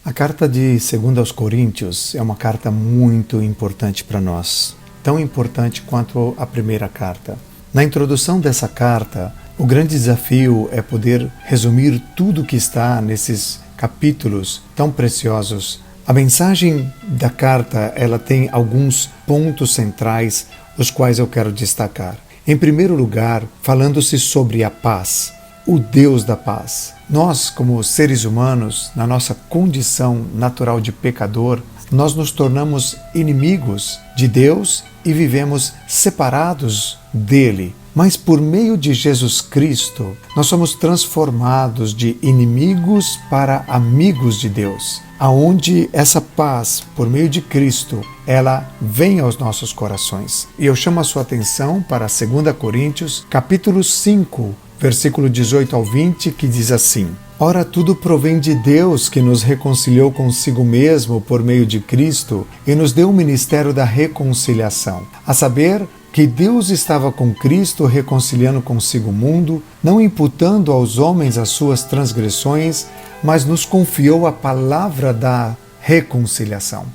A carta de 2 aos Coríntios é uma carta muito importante para nós, tão importante quanto a primeira carta. Na introdução dessa carta, o grande desafio é poder resumir tudo que está nesses capítulos tão preciosos. A mensagem da carta, ela tem alguns pontos centrais, os quais eu quero destacar. Em primeiro lugar, falando-se sobre a paz, o Deus da paz. Nós, como seres humanos, na nossa condição natural de pecador, nós nos tornamos inimigos de Deus e vivemos separados dele. Mas por meio de Jesus Cristo, nós somos transformados de inimigos para amigos de Deus, aonde essa paz, por meio de Cristo, ela vem aos nossos corações. E eu chamo a sua atenção para 2 Coríntios, capítulo 5, versículo 18 ao 20, que diz assim: Ora, tudo provém de Deus, que nos reconciliou consigo mesmo por meio de Cristo e nos deu o ministério da reconciliação, a saber, que Deus estava com Cristo reconciliando consigo o mundo, não imputando aos homens as suas transgressões, mas nos confiou a palavra da reconciliação.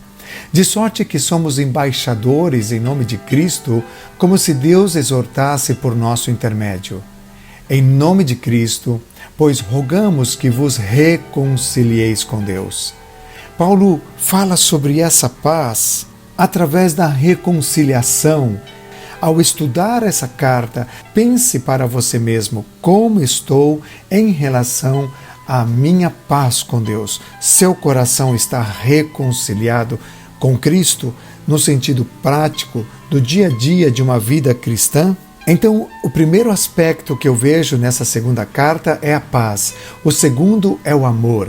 De sorte que somos embaixadores em nome de Cristo, como se Deus exortasse por nosso intermédio. Em nome de Cristo, pois rogamos que vos reconcilieis com Deus. Paulo fala sobre essa paz através da reconciliação. Ao estudar essa carta, pense para você mesmo como estou em relação à minha paz com Deus. Seu coração está reconciliado com Cristo no sentido prático do dia a dia de uma vida cristã? Então, o primeiro aspecto que eu vejo nessa segunda carta é a paz. O segundo é o amor.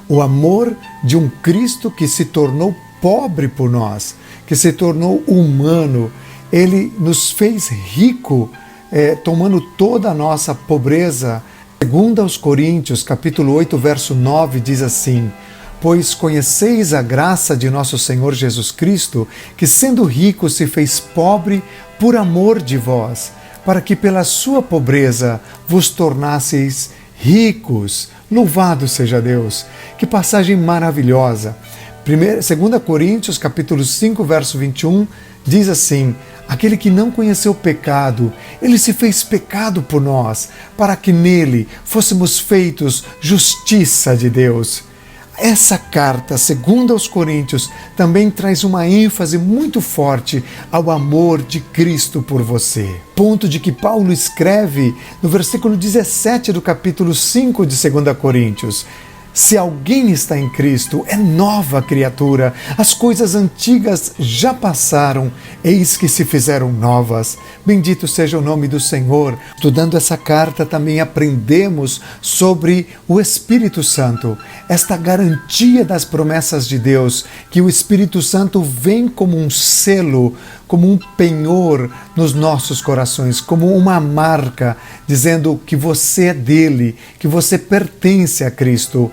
O amor de um Cristo que se tornou pobre por nós, que se tornou humano. Ele nos fez rico, tomando toda a nossa pobreza. 2 aos Coríntios, capítulo 8, verso 9, diz assim: Pois conheceis a graça de nosso Senhor Jesus Cristo, que sendo rico se fez pobre por amor de vós, para que pela sua pobreza vos tornasseis ricos. Louvado seja Deus! Que passagem maravilhosa! 2 Coríntios, capítulo 5, verso 21, diz assim: Aquele que não conheceu o pecado, ele se fez pecado por nós, para que nele fôssemos feitos justiça de Deus. Essa carta, 2 aos Coríntios, também traz uma ênfase muito forte ao amor de Cristo por você. Ponto de que Paulo escreve no versículo 17 do capítulo 5 de 2 Coríntios: Se alguém está em Cristo, é nova criatura. As coisas antigas já passaram, eis que se fizeram novas. Bendito seja o nome do Senhor. Estudando essa carta, também aprendemos sobre o Espírito Santo. Esta garantia das promessas de Deus, que o Espírito Santo vem como um selo, como um penhor nos nossos corações, como uma marca, dizendo que você é dele, que você pertence a Cristo.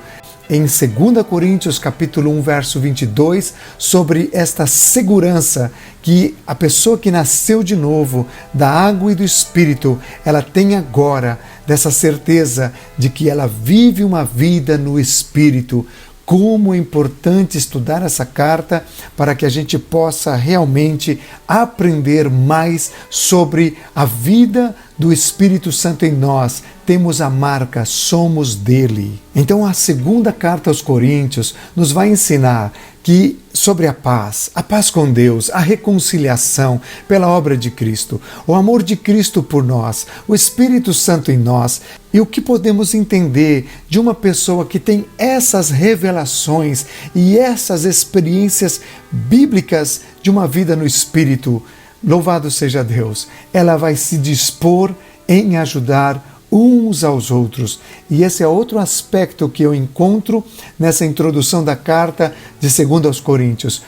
Em 2 Coríntios, capítulo 1, verso 22, sobre esta segurança que a pessoa que nasceu de novo, da água e do Espírito, ela tem agora, dessa certeza de que ela vive uma vida no Espírito. Como é importante estudar essa carta para que a gente possa realmente aprender mais sobre a vida do Espírito Santo em nós. Temos a marca, somos dele. Então a segunda carta aos Coríntios nos vai ensinar que sobre a paz com Deus, a reconciliação pela obra de Cristo, o amor de Cristo por nós, o Espírito Santo em nós, e o que podemos entender de uma pessoa que tem essas revelações e essas experiências bíblicas de uma vida no Espírito. Louvado seja Deus! Ela vai se dispor em ajudar uns aos outros. E esse é outro aspecto que eu encontro nessa introdução da carta de 2 aos Coríntios.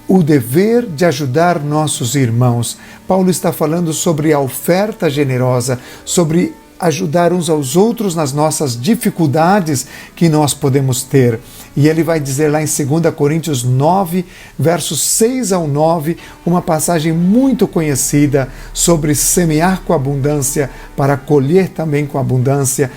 O dever de ajudar nossos irmãos. Paulo está falando sobre a oferta generosa, sobre ajudar uns aos outros nas nossas dificuldades que nós podemos ter. E ele vai dizer lá em 2 Coríntios 9, versos 6 ao 9, uma passagem muito conhecida sobre semear com abundância para colher também com abundância,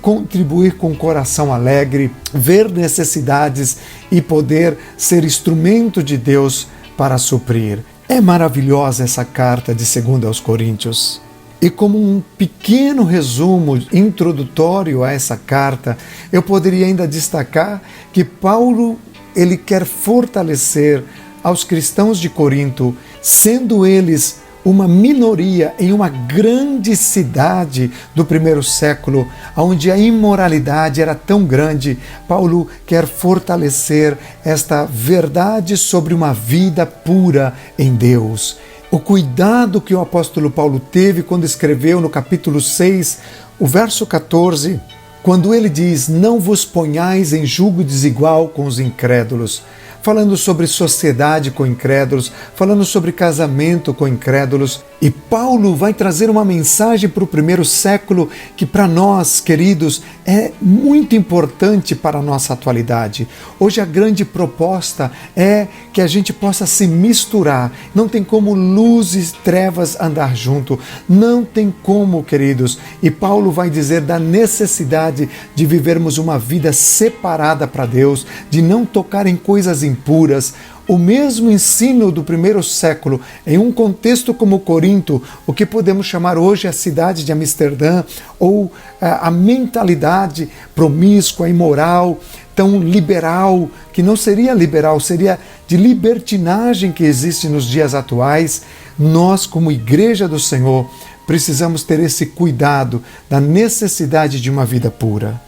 contribuir com o coração alegre, ver necessidades e poder ser instrumento de Deus para suprir. É maravilhosa essa carta de 2 aos Coríntios. E como um pequeno resumo introdutório a essa carta, eu poderia ainda destacar que Paulo ele quer fortalecer aos cristãos de Corinto, sendo eles uma minoria em uma grande cidade do primeiro século, onde a imoralidade era tão grande. Paulo quer fortalecer esta verdade sobre uma vida pura em Deus. O cuidado que o apóstolo Paulo teve quando escreveu no capítulo 6, o verso 14, quando ele diz: não vos ponhais em julgo desigual com os incrédulos, falando sobre sociedade com incrédulos, falando sobre casamento com incrédulos. E Paulo vai trazer uma mensagem para o primeiro século que para nós, queridos, é muito importante para a nossa atualidade. Hoje a grande proposta é que a gente possa se misturar. Não tem como luz e trevas andar junto. Não tem como, queridos. E Paulo vai dizer da necessidade de vivermos uma vida separada para Deus, de não tocar em coisas impuras. O mesmo ensino do primeiro século, em um contexto como Corinto, o que podemos chamar hoje a cidade de Amsterdã, ou a mentalidade promíscua, imoral, tão liberal, que não seria liberal, seria de libertinagem que existe nos dias atuais. Nós, como Igreja do Senhor, precisamos ter esse cuidado da necessidade de uma vida pura.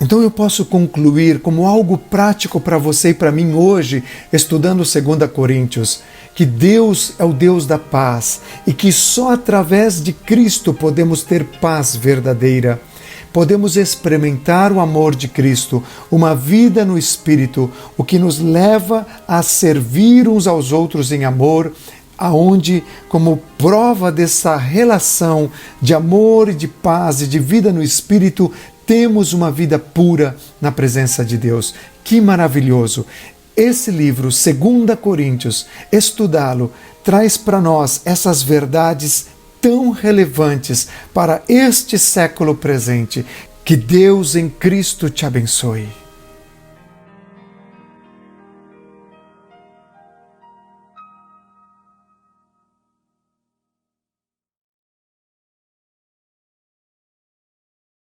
Então eu posso concluir como algo prático para você e para mim hoje, estudando 2 Coríntios, que Deus é o Deus da paz e que só através de Cristo podemos ter paz verdadeira. Podemos experimentar o amor de Cristo, uma vida no Espírito, o que nos leva a servir uns aos outros em amor, aonde, como prova dessa relação de amor e de paz e de vida no Espírito, temos uma vida pura na presença de Deus. Que maravilhoso! Esse livro, 2 Coríntios, estudá-lo, traz para nós essas verdades tão relevantes para este século presente. Que Deus em Cristo te abençoe.